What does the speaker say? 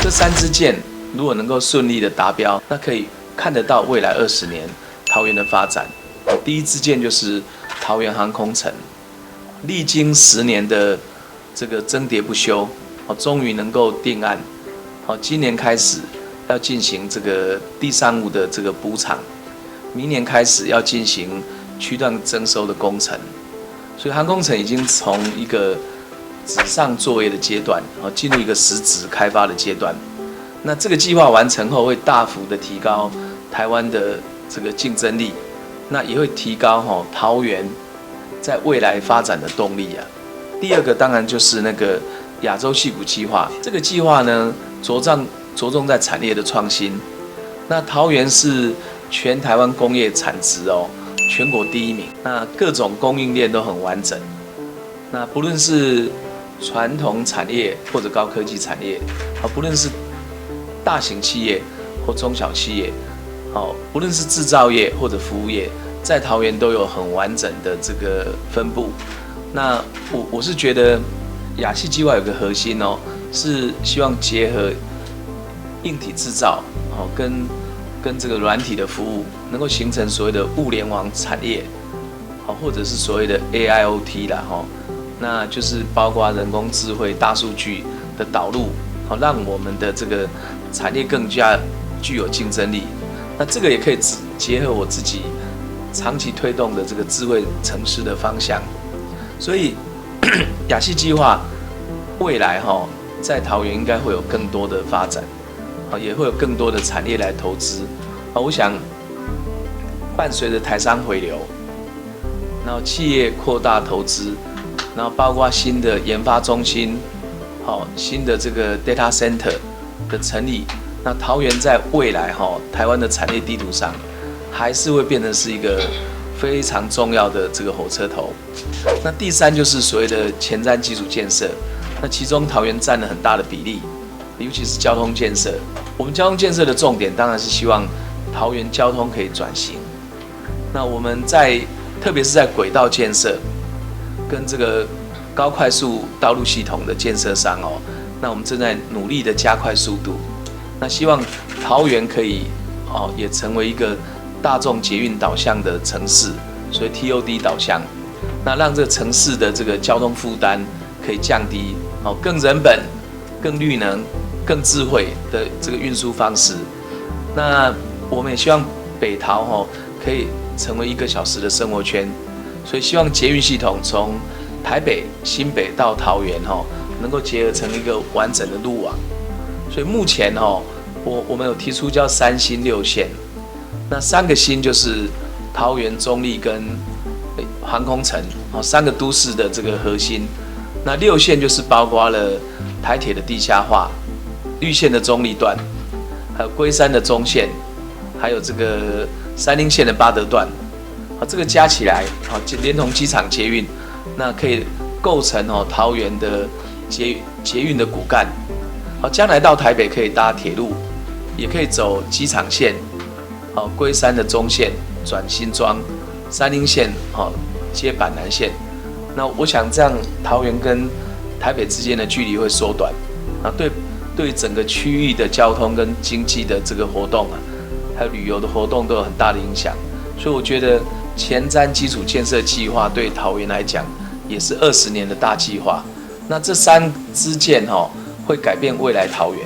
这3支箭如果能够顺利的达标，那可以看得到未来20年桃园的发展。第一支箭就是桃园航空城，历经10年的这个争跌不休，终于能够定案。今年开始要进行这个地上物的这个补偿，明年开始要进行区段征收的工程，所以航空城已经从一个纸上作业的阶段，进入一个实质开发的阶段。那这个计划完成后，会大幅的提高台湾的这个竞争力，那也会提高桃园在未来发展的动力啊。第二个当然就是那个亚洲矽谷计划，这个计划呢着重在产业的创新。那桃园是全台湾工业产值全国第1名，那各种供应链都很完整。那不论是传统产业或者高科技产业，不论是大型企业或中小企业，不论是制造业或者服务业，在桃园都有很完整的这个分布。那我是觉得亚细计划有个核心是希望结合硬体制造跟这个软体的服务，能够形成所谓的物联网产业，或者是所谓的 AIoT 啦，那就是包括人工智慧、大数据的导入，让我们的这个产业更加具有竞争力。那这个也可以结合我自己长期推动的这个智慧城市的方向，所以亚细计划未来在桃园应该会有更多的发展，也会有更多的产业来投资。我想伴随着台商回流，然后企业扩大投资，然后包括新的研发中心，新的这个 data center 的成立，那桃园在未来台湾的产业地图上，还是会变成是一个非常重要的这个火车头。那第3就是所谓的前瞻基础建设，那其中桃园占了很大的比例，尤其是交通建设。我们交通建设的重点当然是希望桃园交通可以转型。那我们特别是在轨道建设跟这个高快速道路系统的建设上那我们正在努力的加快速度。那希望桃园可以也成为一个大众捷运导向的城市，所以 TOD 导向，那让这个城市的这个交通负担可以降低，更人本、更绿能、更智慧的这个运输方式。那我们也希望北桃可以成为1个小时的生活圈，所以希望捷运系统从台北、新北到桃园能够结合成一个完整的路网。所以目前我们有提出叫3新6线，那3个新就是桃园、中壢跟航空城3个都市的这个核心。那6线就是包括了台铁的地下化、绿线的中壢段，还有龟山的中线，还有这个三莺线的八德段。这个加起来连同机场捷运，那可以构成桃园的捷运的骨干。将来到台北可以搭铁路，也可以走机场线，龟山的中线转新庄，三莺线接板南线。那我想这样桃园跟台北之间的距离会缩短，对整个区域的交通跟经济的这个活动还有旅游的活动都有很大的影响。所以我觉得前瞻基础建设计划对桃园来讲也是20年的大计划。那这3支箭会改变未来桃园。